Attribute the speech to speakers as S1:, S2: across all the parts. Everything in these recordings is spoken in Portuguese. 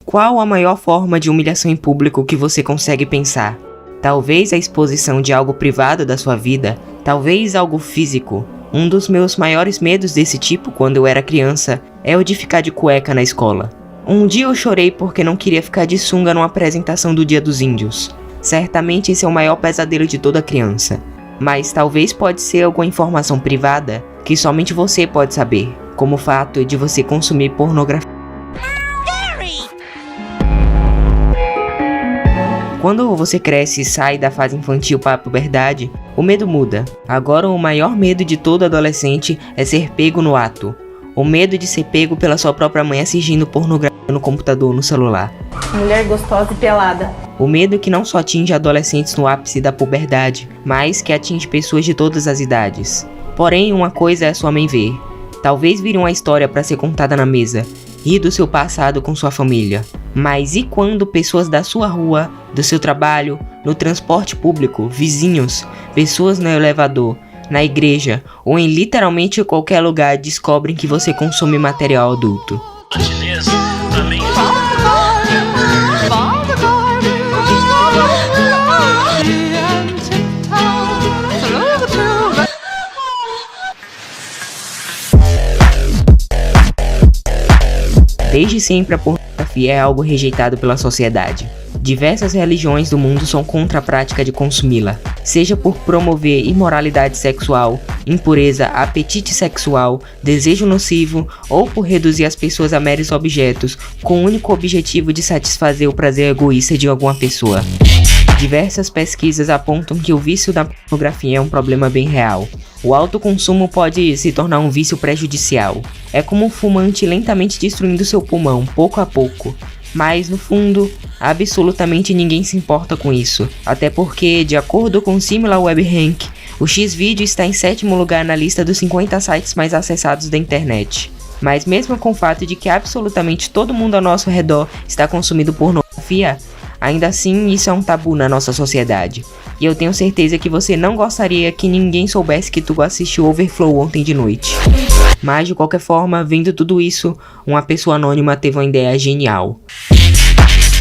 S1: Qual a maior forma de humilhação em público que você consegue pensar? Talvez a exposição de algo privado da sua vida, talvez algo físico. Um dos meus maiores medos desse tipo quando eu era criança é o de ficar de cueca na escola. Um dia eu chorei porque não queria ficar de sunga numa apresentação do Dia dos Índios. Certamente esse é o maior pesadelo de toda criança. Mas talvez pode ser alguma informação privada que somente você pode saber, como o fato de você consumir pornografia. Quando você cresce e sai da fase infantil para a puberdade, o medo muda. Agora o maior medo de todo adolescente é ser pego no ato. O medo de ser pego pela sua própria mãe assistindo pornografia no computador ou no celular.
S2: Mulher gostosa e pelada.
S1: O medo que não só atinge adolescentes no ápice da puberdade, mas que atinge pessoas de todas as idades. Porém, uma coisa é sua mãe ver. Talvez vire uma história para ser contada na mesa, rir do seu passado com sua família. Mas e quando pessoas da sua rua, do seu trabalho, no transporte público, vizinhos, pessoas no elevador, na igreja ou em literalmente qualquer lugar descobrem que você consome material adulto? Desde sempre a pornografia é algo rejeitado pela sociedade. Diversas religiões do mundo são contra a prática de consumi-la, seja por promover imoralidade sexual, impureza, apetite sexual, desejo nocivo ou por reduzir as pessoas a meros objetos com o único objetivo de satisfazer o prazer egoísta de alguma pessoa. Diversas pesquisas apontam que o vício da pornografia é um problema bem real. O alto consumo pode se tornar um vício prejudicial. É como um fumante lentamente destruindo seu pulmão, pouco a pouco. Mas, no fundo, absolutamente ninguém se importa com isso. Até porque, de acordo com o SimilarWeb Rank, o Xvideo está em 7º lugar na lista dos 50 sites mais acessados da internet. Mas mesmo com o fato de que absolutamente todo mundo ao nosso redor está consumindo pornografia, ainda assim isso é um tabu na nossa sociedade. E eu tenho certeza que você não gostaria que ninguém soubesse que tu assistiu Overflow ontem de noite. Mas de qualquer forma, vendo tudo isso, uma pessoa anônima teve uma ideia genial.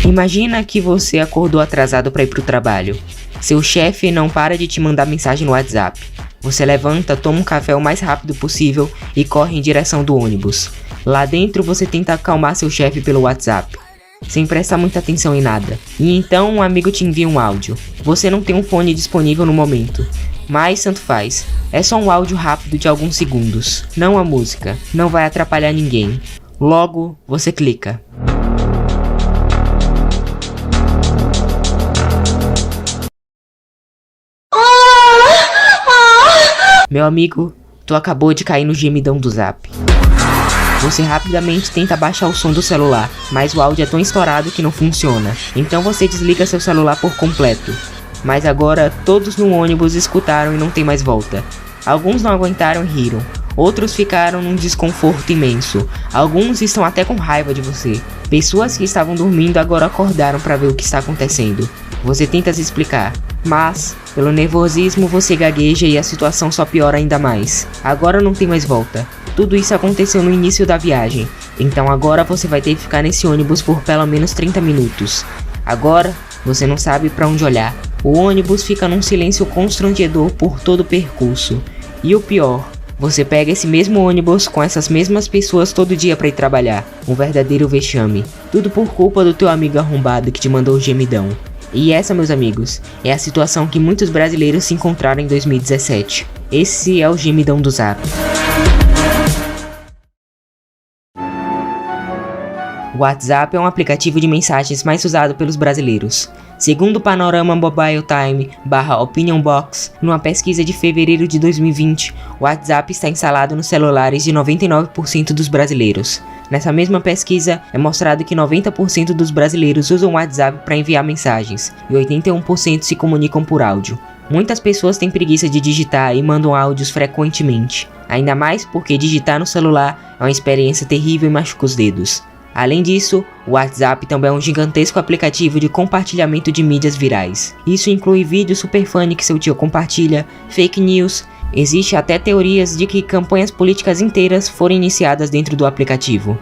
S1: Imagina que você acordou atrasado para ir pro trabalho. Seu chefe não para de te mandar mensagem no WhatsApp. Você levanta, toma um café o mais rápido possível e corre em direção do ônibus. Lá dentro você tenta acalmar seu chefe pelo WhatsApp, sem prestar muita atenção em nada. E então um amigo te envia um áudio. Você não tem um fone disponível no momento, mas tanto faz. É só um áudio rápido de alguns segundos, não a música, não vai atrapalhar ninguém. Logo, você clica. Meu amigo, tu acabou de cair no gemidão do Zap. Você rapidamente tenta baixar o som do celular, mas o áudio é tão estourado que não funciona. Então você desliga seu celular por completo. Mas agora todos no ônibus escutaram e não tem mais volta. Alguns não aguentaram e riram. Outros ficaram num desconforto imenso. Alguns estão até com raiva de você. Pessoas que estavam dormindo agora acordaram para ver o que está acontecendo. Você tenta se explicar, mas pelo nervosismo você gagueja e a situação só piora ainda mais. Agora não tem mais volta. Tudo isso aconteceu no início da viagem, então agora você vai ter que ficar nesse ônibus por pelo menos 30 minutos. Agora, você não sabe para onde olhar. O ônibus fica num silêncio constrangedor por todo o percurso. E o pior, você pega esse mesmo ônibus com essas mesmas pessoas todo dia para ir trabalhar. Um verdadeiro vexame. Tudo por culpa do teu amigo arrombado que te mandou o gemidão. E essa, meus amigos, é a situação que muitos brasileiros se encontraram em 2017. Esse é o gemidão do Zap. O WhatsApp é um aplicativo de mensagens mais usado pelos brasileiros. Segundo o Panorama Mobile Time /Opinion Box, numa pesquisa de fevereiro de 2020, o WhatsApp está instalado nos celulares de 99% dos brasileiros. Nessa mesma pesquisa, é mostrado que 90% dos brasileiros usam o WhatsApp para enviar mensagens e 81% se comunicam por áudio. Muitas pessoas têm preguiça de digitar e mandam áudios frequentemente, ainda mais porque digitar no celular é uma experiência terrível e machuca os dedos. Além disso, o WhatsApp também é um gigantesco aplicativo de compartilhamento de mídias virais. Isso inclui vídeos super funny que seu tio compartilha, fake news. Existe até teorias de que campanhas políticas inteiras foram iniciadas dentro do aplicativo.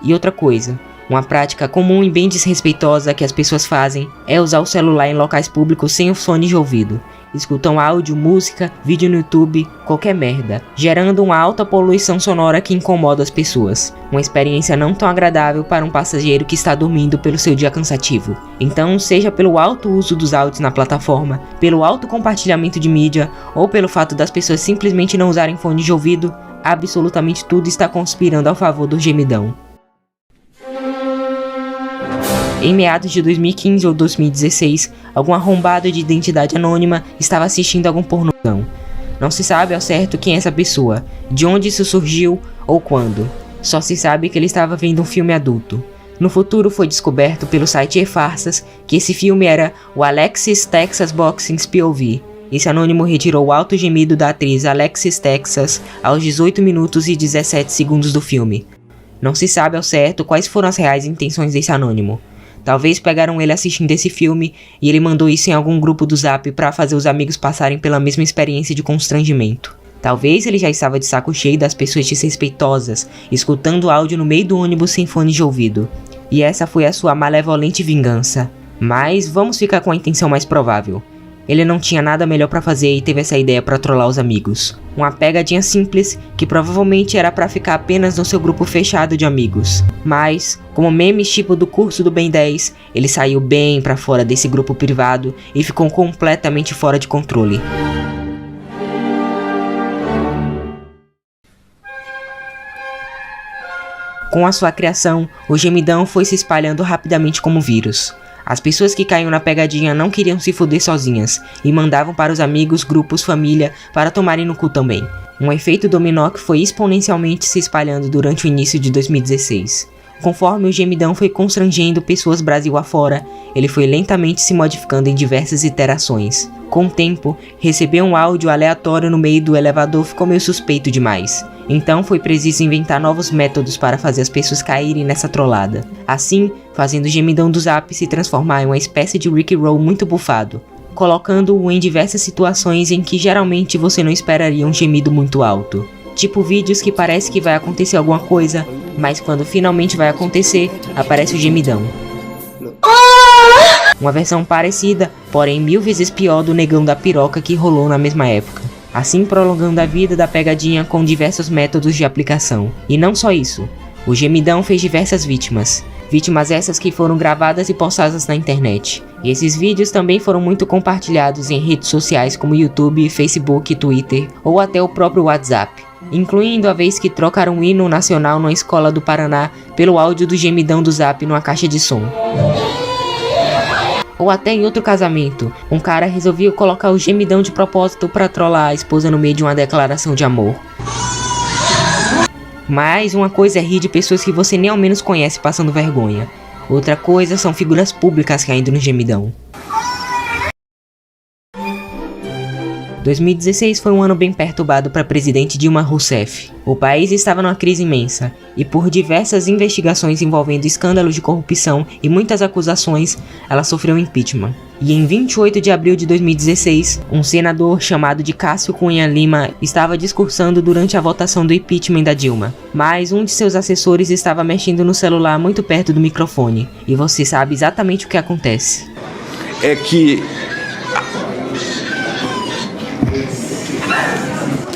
S1: E outra coisa, Uma prática comum e bem desrespeitosa que as pessoas fazem é usar o celular em locais públicos sem os fones de ouvido. Escutam áudio, música, vídeo no YouTube, qualquer merda, gerando uma alta poluição sonora que incomoda as pessoas. Uma experiência não tão agradável para um passageiro que está dormindo pelo seu dia cansativo. Então, seja pelo alto uso dos áudios na plataforma, pelo alto compartilhamento de mídia, ou pelo fato das pessoas simplesmente não usarem fones de ouvido, absolutamente tudo está conspirando ao favor do gemidão. Em meados de 2015 ou 2016, algum arrombado de identidade anônima estava assistindo algum pornozão. Não se sabe ao certo quem é essa pessoa, de onde isso surgiu ou quando. Só se sabe que ele estava vendo um filme adulto. No futuro foi descoberto pelo site E-Farsas que esse filme era o Alexis Texas Boxing's POV. Esse anônimo retirou o alto gemido da atriz Alexis Texas aos 18 minutos e 17 segundos do filme. Não se sabe ao certo quais foram as reais intenções desse anônimo. Talvez pegaram ele assistindo esse filme e ele mandou isso em algum grupo do Zap para fazer os amigos passarem pela mesma experiência de constrangimento. Talvez ele já estava de saco cheio das pessoas desrespeitosas, escutando áudio no meio do ônibus sem fone de ouvido. E essa foi a sua malevolente vingança. Mas vamos ficar com a intenção mais provável. Ele não tinha nada melhor pra fazer e teve essa ideia pra trollar os amigos. Uma pegadinha simples que provavelmente era pra ficar apenas no seu grupo fechado de amigos. Mas, como memes tipo do curso do Ben 10, ele saiu bem pra fora desse grupo privado e ficou completamente fora de controle. Com a sua criação, o gemidão foi se espalhando rapidamente como vírus. As pessoas que caíam na pegadinha não queriam se fuder sozinhas e mandavam para os amigos, grupos, família para tomarem no cu também. Um efeito dominó que foi exponencialmente se espalhando durante o início de 2016. Conforme o gemidão foi constrangendo pessoas Brasil afora, ele foi lentamente se modificando em diversas iterações. Com o tempo, receber um áudio aleatório no meio do elevador ficou meio suspeito demais. Então foi preciso inventar novos métodos para fazer as pessoas caírem nessa trollada. Assim, fazendo o gemidão do Zap se transformar em uma espécie de Rickroll muito bufado, colocando-o em diversas situações em que geralmente você não esperaria um gemido muito alto. Tipo vídeos que parece que vai acontecer alguma coisa, mas quando finalmente vai acontecer, aparece o gemidão. Uma versão parecida, porém 1000 vezes pior do negão da piroca que rolou na mesma época. Assim prolongando a vida da pegadinha com diversos métodos de aplicação. E não só isso, o gemidão fez diversas vítimas. Vítimas essas que foram gravadas e postadas na internet. E esses vídeos também foram muito compartilhados em redes sociais como YouTube, Facebook, Twitter ou até o próprio WhatsApp. Incluindo a vez que trocaram o hino nacional numa escola do Paraná pelo áudio do gemidão do Zap numa caixa de som. Ou até em outro casamento, um cara resolveu colocar o gemidão de propósito pra trollar a esposa no meio de uma declaração de amor. Mas uma coisa é rir de pessoas que você nem ao menos conhece passando vergonha. Outra coisa são figuras públicas caindo no gemidão. 2016 foi um ano bem perturbado para a presidente Dilma Rousseff. O país estava numa crise imensa, e por diversas investigações envolvendo escândalos de corrupção e muitas acusações, ela sofreu impeachment. E em 28 de abril de 2016, um senador chamado de Cássio Cunha Lima estava discursando durante a votação do impeachment da Dilma. Mas um de seus assessores estava mexendo no celular muito perto do microfone, e você sabe exatamente o que acontece.
S3: É que...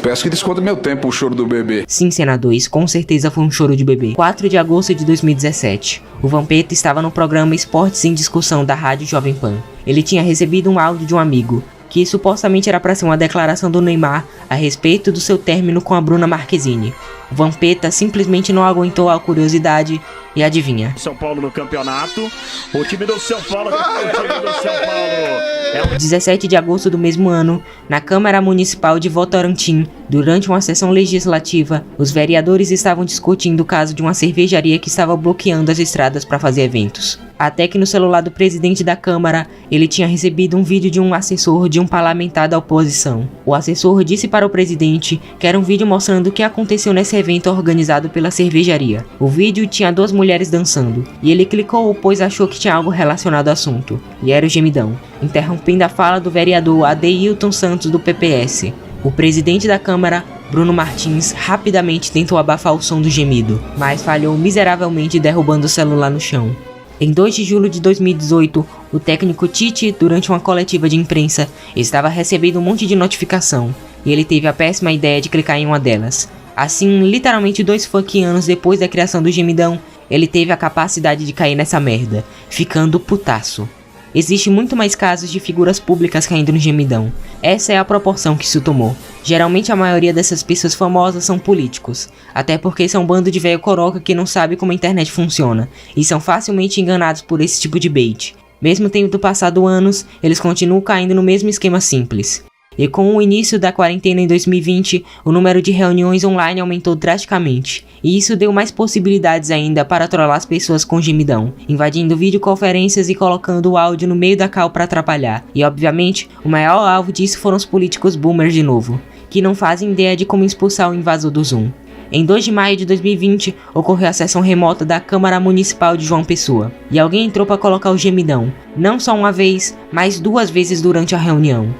S3: Peço que desconta meu tempo o choro do bebê.
S1: Sim, senador, isso com certeza foi um choro de bebê. 4 de agosto de 2017. O Vampeta estava no programa Esportes em Discussão da Rádio Jovem Pan. Ele tinha recebido um áudio de um amigo, que supostamente era para ser uma declaração do Neymar a respeito do seu término com a Bruna Marquezine. O Vampeta simplesmente não aguentou a curiosidade e adivinha.
S4: São Paulo no campeonato. O time do São Paulo. O time do São Paulo.
S1: 17 de agosto do mesmo ano, na Câmara Municipal de Votorantim, durante uma sessão legislativa, os vereadores estavam discutindo o caso de uma cervejaria que estava bloqueando as estradas para fazer eventos. Até que no celular do presidente da Câmara, ele tinha recebido um vídeo de um assessor de um parlamentar da oposição. O assessor disse para o presidente que era um vídeo mostrando o que aconteceu nesse evento organizado pela cervejaria. O vídeo tinha 2 mulheres dançando, e ele clicou pois achou que tinha algo relacionado ao assunto, e era o gemidão, interrompendo a fala do vereador Adeilton Santos do PPS. O presidente da Câmara Bruno Martins rapidamente tentou abafar o som do gemido, mas falhou miseravelmente derrubando o celular no chão. Em 2 de julho de 2018, o técnico Tite, durante uma coletiva de imprensa, estava recebendo um monte de notificação, e ele teve a péssima ideia de clicar em uma delas. Assim, literalmente 2 fucking anos depois da criação do gemidão, ele teve a capacidade de cair nessa merda, ficando putaço. Existe muito mais casos de figuras públicas caindo no gemidão. Essa é a proporção que isso tomou. Geralmente a maioria dessas pessoas famosas são políticos, até porque são um bando de velho coroca que não sabe como a internet funciona, e são facilmente enganados por esse tipo de bait. Mesmo tendo passado anos, eles continuam caindo no mesmo esquema simples. E com o início da quarentena em 2020, o número de reuniões online aumentou drasticamente, e isso deu mais possibilidades ainda para trollar as pessoas com gemidão, invadindo videoconferências e colocando o áudio no meio da call para atrapalhar. E obviamente, o maior alvo disso foram os políticos boomers de novo, que não fazem ideia de como expulsar o invasor do Zoom. Em 2 de maio de 2020, ocorreu a sessão remota da Câmara Municipal de João Pessoa, e alguém entrou para colocar o gemidão, não só uma vez, mas 2 vezes durante a reunião.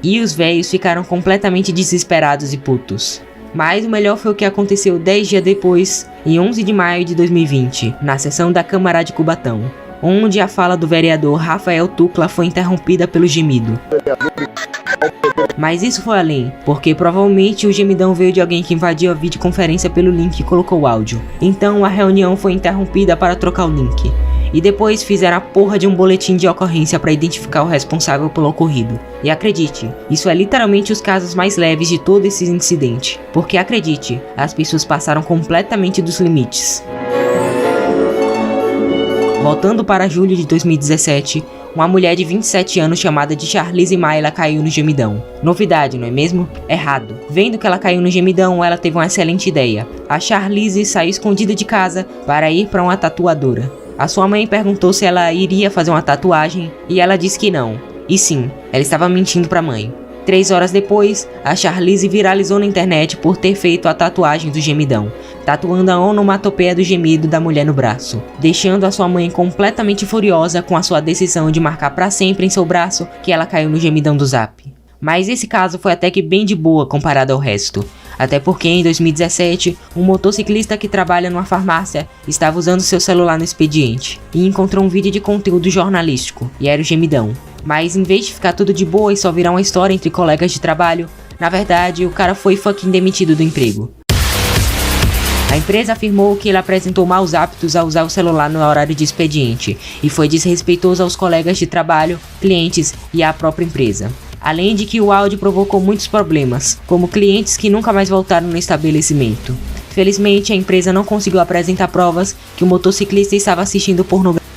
S1: E os velhos ficaram completamente desesperados e putos. Mas o melhor foi o que aconteceu 10 dias depois, em 11 de maio de 2020, na sessão da Câmara de Cubatão, onde a fala do vereador Rafael Tucla foi interrompida pelo gemido. Mas isso foi além, porque provavelmente o gemidão veio de alguém que invadiu a videoconferência pelo link e colocou o áudio. Então a reunião foi interrompida para trocar o link. E depois fizeram a porra de um boletim de ocorrência para identificar o responsável pelo ocorrido. E acredite, isso é literalmente os casos mais leves de todo esse incidente. Porque acredite, as pessoas passaram completamente dos limites. Voltando para julho de 2017, uma mulher de 27 anos chamada de Charlize Mayla caiu no gemidão. Novidade, não é mesmo? Errado. Vendo que ela caiu no gemidão, ela teve uma excelente ideia. A Charlize saiu escondida de casa para ir para uma tatuadora. A sua mãe perguntou se ela iria fazer uma tatuagem e ela disse que não. E sim, ela estava mentindo para a mãe. 3 horas depois, a Charlize viralizou na internet por ter feito a tatuagem do gemidão, tatuando a onomatopeia do gemido da mulher no braço, deixando a sua mãe completamente furiosa com a sua decisão de marcar para sempre em seu braço que ela caiu no gemidão do Zap. Mas esse caso foi até que bem de boa comparado ao resto. Até porque em 2017, um motociclista que trabalha numa farmácia estava usando seu celular no expediente e encontrou um vídeo de conteúdo jornalístico, e era o gemidão. Mas em vez de ficar tudo de boa e só virar uma história entre colegas de trabalho, na verdade o cara foi fucking demitido do emprego. A empresa afirmou que ele apresentou maus hábitos ao usar o celular no horário de expediente e foi desrespeitoso aos colegas de trabalho, clientes e à própria empresa. Além de que o áudio provocou muitos problemas, como clientes que nunca mais voltaram no estabelecimento. Felizmente, a empresa não conseguiu apresentar provas que o motociclista estava assistindo pornografia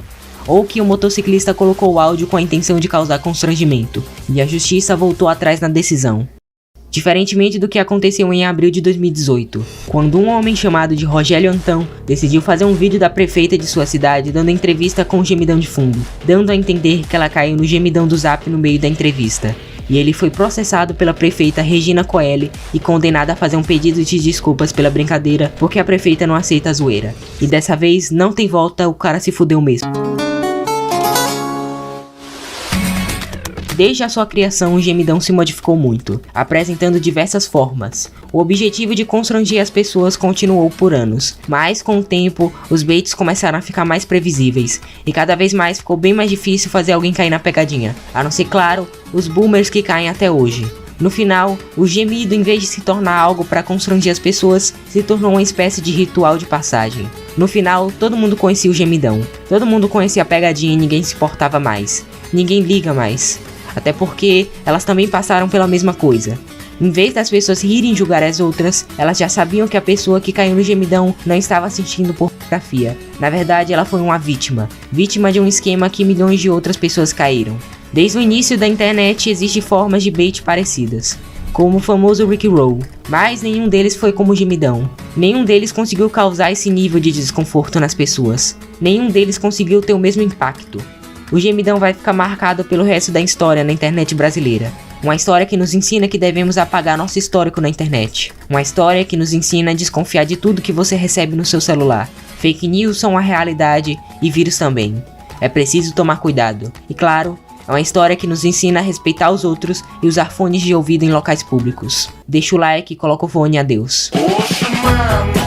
S1: ou que o motociclista colocou o áudio com a intenção de causar constrangimento, e a justiça voltou atrás na decisão. Diferentemente do que aconteceu em abril de 2018, quando um homem chamado de Rogério Antão decidiu fazer um vídeo da prefeita de sua cidade dando entrevista com o gemidão de fundo, dando a entender que ela caiu no gemidão do Zap no meio da entrevista. E ele foi processado pela prefeita Regina Coelho e condenado a fazer um pedido de desculpas pela brincadeira, porque a prefeita não aceita a zoeira. E dessa vez não tem volta, o cara se fudeu mesmo. Desde a sua criação, o gemidão se modificou muito, apresentando diversas formas. O objetivo de constranger as pessoas continuou por anos, mas com o tempo, os baits começaram a ficar mais previsíveis, e cada vez mais ficou bem mais difícil fazer alguém cair na pegadinha, a não ser, claro, os boomers que caem até hoje. No final, o gemido, em vez de se tornar algo para constranger as pessoas, se tornou uma espécie de ritual de passagem. No final, todo mundo conhecia o gemidão, todo mundo conhecia a pegadinha e ninguém se importava mais, ninguém liga mais. Até porque elas também passaram pela mesma coisa. Em vez das pessoas rirem e julgar as outras, elas já sabiam que a pessoa que caiu no gemidão não estava assistindo pornografia. Na verdade, ela foi uma vítima de um esquema que milhões de outras pessoas caíram. Desde o início da internet existem formas de bait parecidas, como o famoso Rickroll, mas nenhum deles foi como o gemidão. Nenhum deles conseguiu causar esse nível de desconforto nas pessoas. Nenhum deles conseguiu ter o mesmo impacto. O gemidão vai ficar marcado pelo resto da história na internet brasileira. Uma história que nos ensina que devemos apagar nosso histórico na internet. Uma história que nos ensina a desconfiar de tudo que você recebe no seu celular. Fake news são uma realidade e vírus também. É preciso tomar cuidado. E claro, É uma história que nos ensina a respeitar os outros e usar fones de ouvido em locais públicos. Deixa o like e coloca o fone, adeus.
S5: Poxa, mano.